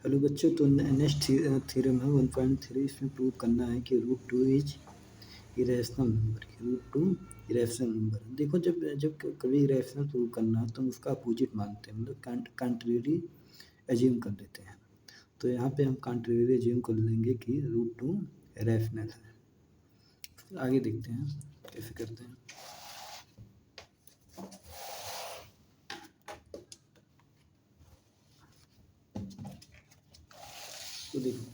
Hello बच्चों, तो next theorem है 1.3। इसमें प्रूव करना है कि root two is irrational number. Root two irrational number. देखो, जब जब कभी इरेशनल प्रूव करना है तो हम उसका अपोजिट मानते हैं, मतलब कंट्रेरी एज्यूम कर लेते हैं। तो यहाँ पे हम कंट्रेरी एज्यूम कर लेंगे कि रूट टू इरेशनल है। आगे देखते हैं कैसे करते हैं। तो देखो,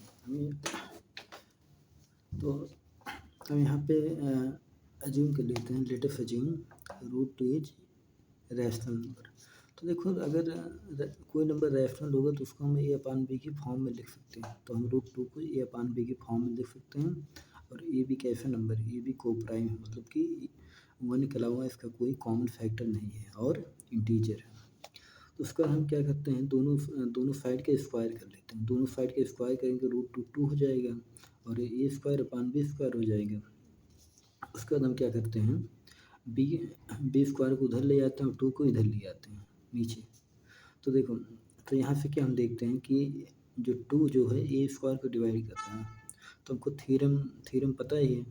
हम यहाँ पे एज्यूम कर लेते हैं, let us assume root two is rational number. तो देखो, अगर कोई नंबर रैशनल होगा तो उसको हम ए अपान बी की फॉर्म में लिख सकते हैं। तो हम रूट टू को ए अपान बी की फॉर्म में लिख सकते हैं। और ए बी कैसा नंबर है? ए बी को प्राइम है, मतलब कि 1 के अलावा इसका कोई कॉमन फैक्टर नहीं है और इंटीजर है। तो उसका हम क्या करते हैं, दोनों साइड के स्क्वायर कर लेते हैं। दोनों साइड के स्क्वायर करेंगे रूट टू 2 हो जाएगा और ए स्क्वायर अपान बी स्क्वायर हो जाएगा। उसके बाद हम क्या करते हैं, बी स्क्वायर को उधर ले जाते हैं और 2 को इधर ले जाते हैं नीचे। तो देखो, तो यहाँ से क्या हम देखते हैं कि जो 2 जो है ए स्क्वायर को डिवाइड करता है। तो हमको थ्योरम पता ही है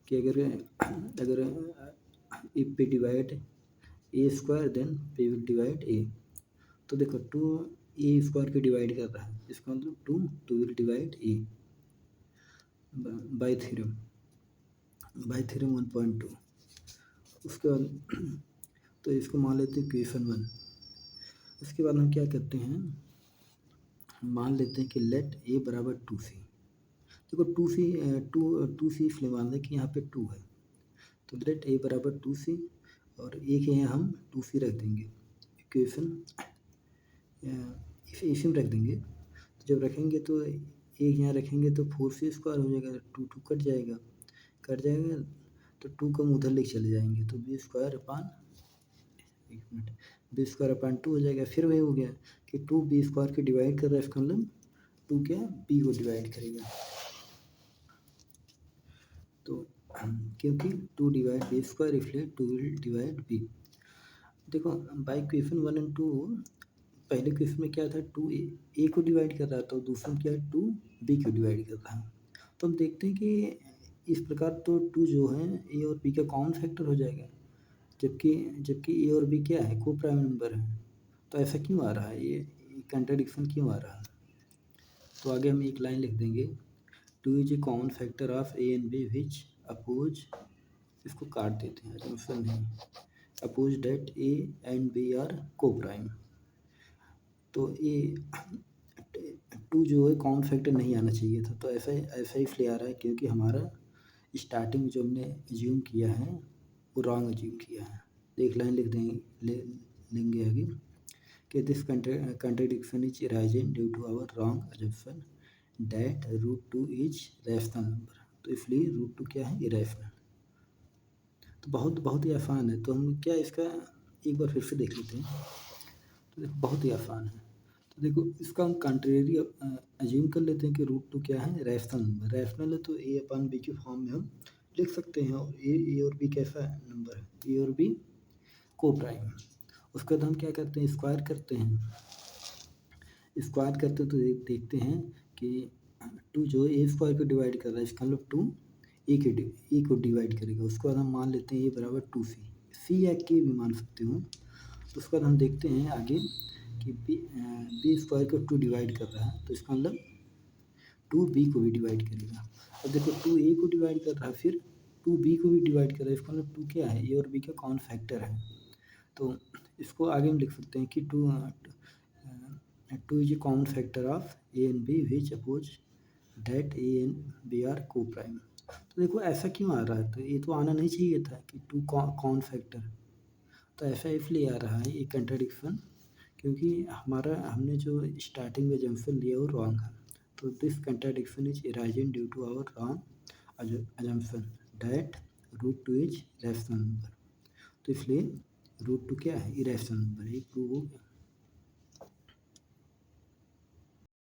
कि अगर अगर if P divide A square then P will divide A. तो देखो, 2 ए स्क्वायर को डिवाइड कर रहा है, इसका मतलब 2 will divide A bye theorem 1.2। उसके बाद तो इसको मान लेते हैं इक्वेशन 1। उसके बाद हम क्या करते हैं, मान लेते हैं कि लेट ए बराबर 2c। देखो, 2c इसलिए मान लें कि यहाँ पे 2 है। तो लेट ए बराबर 2c और ए के यहाँ हम 2c रख देंगे, इक्वेशन इसी में रख देंगे। तो जब रखेंगे तो ए यहाँ रखेंगे तो 4c स्क्वायर हो जाएगा, 2 कट जाएगा तो 2 को हम उधर लेके चले जाएंगे तो बी स्क्वायर अपान 2 हो जाएगा। फिर वही हो गया कि 2 बी स्क्वायर के डिवाइड कर रहा है, इसका मतलब 2 क्या बी को डिवाइड करेगा। तो क्योंकि 2 डिवाइड बी स्क्वायर इसलिए 2 विल डिवाइड बी। देखो, बाई क्वेश्चन 1 एंड 2, पहले क्वेश्चन में क्या था, 2 ए को डिवाइड कर रहा था और दूसरे में क्या है, 2 बी को डिवाइड कर रहा है। तो हम देखते हैं कि इस प्रकार तो 2 जो है ए और बी का कॉमन फैक्टर हो जाएगा, जबकि ए और बी क्या है, को प्राइम नंबर है। तो ऐसा क्यों आ रहा है, ये कंट्राडिक्शन क्यों आ रहा है? तो आगे हम एक लाइन लिख देंगे, 2 is a common factor of a and b which suppose, इसको काट देते हैं, असम्पशन नहीं, suppose that a and b are coprime. तो ए 2 जो है कॉमन फैक्टर नहीं आना चाहिए था। तो ऐसा इसलिए आ रहा है क्योंकि हमारा स्टार्टिंग जो हमने एज्यूम किया है वो रॉन्ग एज्यूम किया है। तो एक लाइन लिख लेंगे आगे कि this contradiction is arising due to our wrong assumption that root 2 is rational number. तो इसलिए रूट 2 क्या है, इरेशनल। तो बहुत ही आसान है। तो हम क्या इसका एक बार फिर से देख लेते हैं। तो देखो, बहुत ही आसान है। तो देखो, इसका हम कंट्रेरी अज्यूम कर लेते हैं कि रूट 2 क्या है, रैशनल नंबर। रैशनल है तो ए अपान बी की फॉर्म में हम लिख सकते हैं। और ए और बी कैसा नंबर है, ए और बी को प्राइम। उसके बाद हम क्या करते हैं, स्क्वायर करते हैं। स्क्वायर करते तो देखते हैं कि 2 जो ए स्क्वायर को डिवाइड कर रहा है, इसका मतलब 2 ए को डिवाइड करेगा। उसके बाद हम मान लेते हैं ए बराबर 2c या के भी मान सकते हो। तो उसके बाद हम देखते हैं आगे कि बी स्क्वायर को 2 डिवाइड कर रहा है, तो इसका मतलब 2 बी को भी डिवाइड करेगा। अब देखो, 2 ए को डिवाइड कर रहा है, फिर 2 बी को भी डिवाइड कर रहा है, इसका मतलब 2 क्या है, ए और बी का कॉमन फैक्टर है। तो इसको आगे हम लिख सकते हैं कि 2 is a common factor of a and b which suppose that a and b are coprime. तो देखो, ऐसा क्यों आ रहा है, तो ये तो आना नहीं चाहिए था कि 2 कॉमन फैक्टर। तो ऐसा इसलिए आ रहा है ये कंट्राडिक्शन क्योंकि हमने जो स्टार्टिंग में जंक्शन लिया वो रॉन्ग है। तो this contradiction is arising due to our wrong assumption that root 2 is rational number. तो इसलिए रूट 2 क्या है, इरेशनल नंबर, ये प्रूव हो गया।